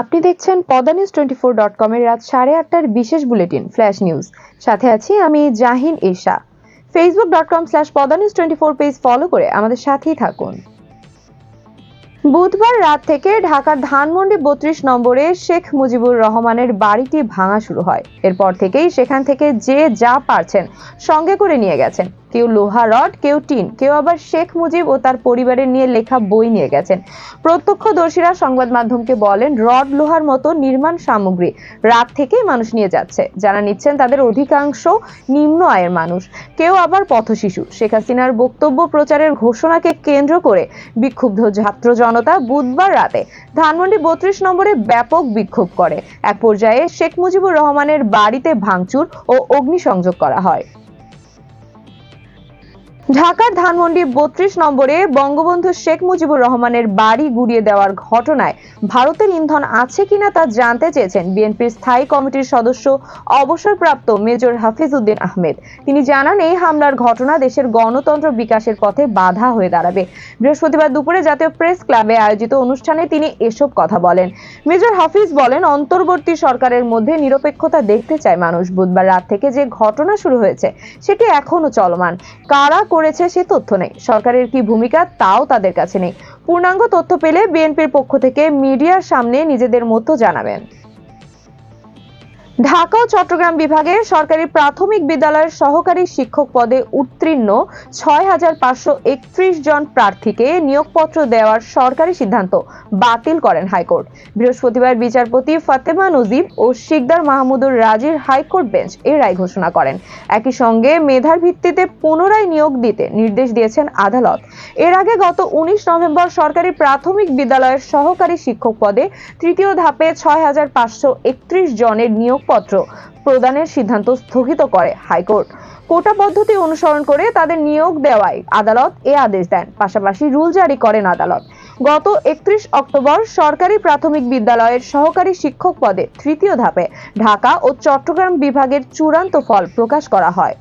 আপনি দেখছেন Padma news 24.com এর রাত 8:30টার বিশেষ বুলেটিন ফ্ল্যাশ নিউজ। সাথে আছি আমি জাহিন এশা। facebook.com/পদ্মানিউজ24 পেজ ফলো করে আমাদের সাথেই থাকুন। বুধবার রাত থেকে ঢাকার ধানমন্ডি 32 নম্বরে শেখ মুজিবুর রহমানের বাড়িটি ভাঙা শুরু হয়। এরপর থেকেই সেখান থেকে যে যা পারছেন সঙ্গে করে নিয়ে গেছেন। কেউ লোহা রড, কেউ টিন, কেউ আবার শেখ মুজিব ও তার পরিবারের নিয়ে লেখা বই নিয়ে গেছেন। প্রত্যক্ষদর্শীরা সংবাদ মাধ্যমকে বলেন, রড লোহার মতো নির্মাণ সামগ্রী রাত থেকেই মানুষ নিয়ে যাচ্ছে। যারা নিচ্ছেন তাদের অধিকাংশ নিম্ন আয়ের মানুষ, কেউ আবার পথশিশু। শেখ হাসিনার বক্তব্য প্রচারের ঘোষণাকে কেন্দ্র করে বিক্ষুব্ধ ছাত্র জনতা বুধবার রাতে ধানমন্ডি 32 নম্বরে ব্যাপক বিক্ষোভ করে। এক পর্যায়ে শেখ মুজিবুর রহমানের বাড়িতে ভাঙচুর ও অগ্নিসংযোগ করা হয়। ঢাকার ধানমন্ডি 32 নম্বরে বঙ্গবন্ধু শেখ মুজিবুর রহমানের বাড়ি গুড়িয়ে দেওয়ার ঘটনায় ভারতের ইন্ধন আছে কিনা তা জানতে চেয়েছেন বিএনপির স্থায়ী কমিটির সদস্য অবসরপ্রাপ্ত মেজর হাফিজ উদ্দিন আহমেদ। তিনি জানান, এই হামলার ঘটনা দেশের গণতন্ত্র বিকাশের পথে বাধা হয়ে দাঁড়াবে। বৃহস্পতিবার দুপুরে জাতীয় প্রেস ক্লাবে আয়োজিত অনুষ্ঠানে তিনি এসব কথা বলেন। মেজর হাফিজ বলেন, অন্তর্বর্তী সরকারের মধ্যে নিরপেক্ষতা দেখতে চায় মানুষ। বুধবার রাত থেকে যে ঘটনা শুরু হয়েছে সেটি এখনো চলমান। কারা করেছে সে তথ্য নেই, সরকারের কি ভূমিকা তাও তাদের কাছে নেই। পূর্ণাঙ্গ তথ্য পেলে বিএনপির পক্ষ থেকে মিডিয়ার সামনে নিজেদের মতো জানাবেন। ঢাকা ও চট্টগ্রাম বিভাগের সরকারি প্রাথমিক বিদ্যালয়ের সহকারী শিক্ষক পদে উত্তীর্ণ 6,531 জন প্রার্থীকে নিয়োগপত্র দেওয়ার সরকারি সিদ্ধান্ত বাতিল করেন হাইকোর্ট। বৃহস্পতিবার বিচারপতি ফাতেমা নজিব ও শিকদার মাহমুদুর রাজির হাইকোর্ট বেঞ্চ এই রায় ঘোষণা করেন। একই সঙ্গে মেধার ভিত্তিতে পুনরায় নিয়োগ দিতে নির্দেশ দিয়েছেন আদালত। এর আগে গত 19 নভেম্বর সরকারি প্রাথমিক বিদ্যালয়ের সহকারী শিক্ষক পদে তৃতীয় ধাপে 6,531 জনের নিয়োগ পত্র প্রদানের সিদ্ধান্ত স্থগিত করে হাইকোর্ট। কোটা পদ্ধতি অনুসরণ করে তাদের নিয়োগ দেওয়ায় আদালত এ আদেশ দেন। পাশাপাশি রুল জারি করেন আদালত। গত 31 অক্টোবর সরকারি প্রাথমিক বিদ্যালয়ের সহকারী শিক্ষক পদে তৃতীয় ধাপে ঢাকা ও চট্টগ্রাম বিভাগের চূড়ান্ত ফল প্রকাশ করা হয়।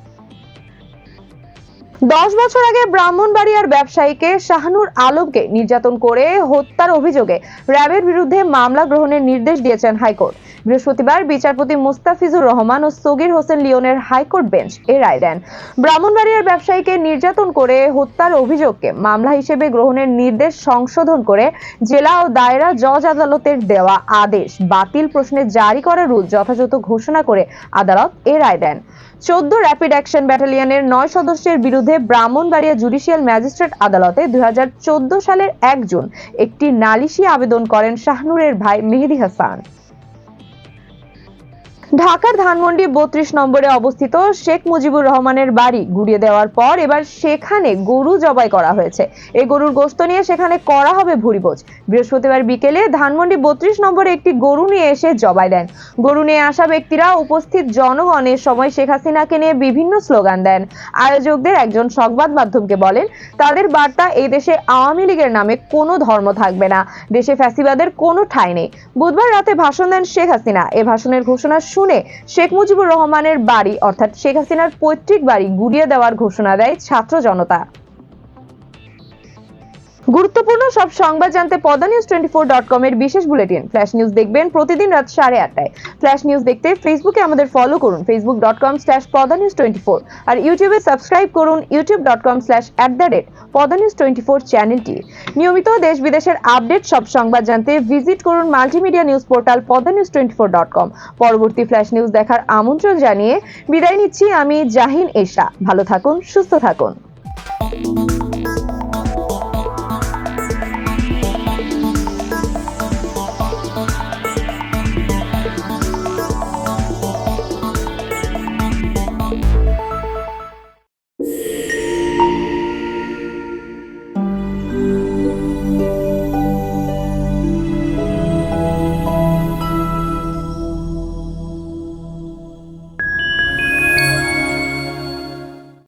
10 বছর আগে ব্রাহ্মণবাড়িয়ার ব্যবসায়ীকে শাহানুর আলমকে নির্যাতন করে হত্যার অভিযোগে র্যাবের বিরুদ্ধে মামলা গ্রহণের নির্দেশ দিয়েছেন হাইকোর্ট। বৃহস্পতিবার বিচারপতি মুস্তাফিজুর রহমান ও সগির হোসেন লিওনের হাইকোর্ট বেঞ্চ এ রায় দেন। ব্রাহ্মণবাড়িয়ার ব্যবসায়ীকে নির্যাতন করে হত্যার অভিযোগকে মামলা হিসেবে গ্রহণের নির্দেশ সংশোধন করে জেলা ও দায়রা জজ আদালতের দেওয়া আদেশ বাতিল প্রশ্নে জারি করা রুল যথাযথ ঘোষণা করে আদালত এ রায় দেন। 14 র্যাপিড অ্যাকশন ব্যাটালিয়নের 9 সদস্যের বিরুদ্ধে ব্রাহ্মণবাড়িয়া জুডিশিয়াল ম্যাজিস্ট্রেট আদালতে 2014 সালের 1 জুন একটি নালিশি আবেদন করেন শাহনুরের ভাই মেহেদি হাসান। ঢাকার ধানমন্ডি 32 নম্বরে অবস্থিত শেখ মুজিবুর রহমানের বাড়ি গুড়িয়ে দেওয়ার পর এবার সেখানে গরু জবাই করা হয়েছে। এই গরুর গোশত নিয়ে সেখানে করা হবে ভুরিভোজ। বৃহস্পতিবার বিকেলে ধানমন্ডি 32 নম্বরে একটি গরু নিয়ে এসে জবাই দেন। গরু নিয়ে আসা ব্যক্তিরা উপস্থিত জনগণের সময় শেখ হাসিনাকে নিয়ে বিভিন্ন স্লোগান দেন। আয়োজকদের একজন সংবাদ মাধ্যমকে বলেন, তাদের বার্তা এই দেশে আওয়ামী লীগের নামে কোনো ধর্ম থাকবে না, দেশে ফ্যাসিবাদের কোনো ঠাঁই নেই। বুধবার রাতে ভাষণ দেন শেখ হাসিনা। এ ভাষণের ঘোষণা শুনে শেখ মুজিবুর রহমানের বাড়ি অর্থাৎ শেখ হাসিনার পৈতৃক বাড়ি গুড়িয়ে দেওয়ার ঘোষণা দেয় ছাত্র জনতা। গুরুত্বপূর্ণ সব সংবাদ জানতে পদ্মানিউজ24.com এর বিশেষ বুলেটিন ফ্ল্যাশ নিউজ দেখবেন প্রতিদিন রাত 8:30টায়। ফ্ল্যাশ নিউজ দেখতে ফেসবুকে আমাদের ফলো করুন facebook.com/পদ্মানিউজ24 আর ইউটিউবে সাবস্ক্রাইব করুন youtube.com/@পদ্মানিউজ24 চ্যানেলটি। নিয়মিত দেশ বিদেশের আপডেট সব সংবাদ জানতে ভিজিট করুন মাল্টিমিডিয়া নিউজ পোর্টাল পদ্মানিউজ24.com। পরবর্তী ফ্ল্যাশ নিউজ দেখার আমন্ত্রণ জানিয়ে বিদায় নিচ্ছি আমি জাহিন এশা। ভালো থাকুন, সুস্থ থাকুন।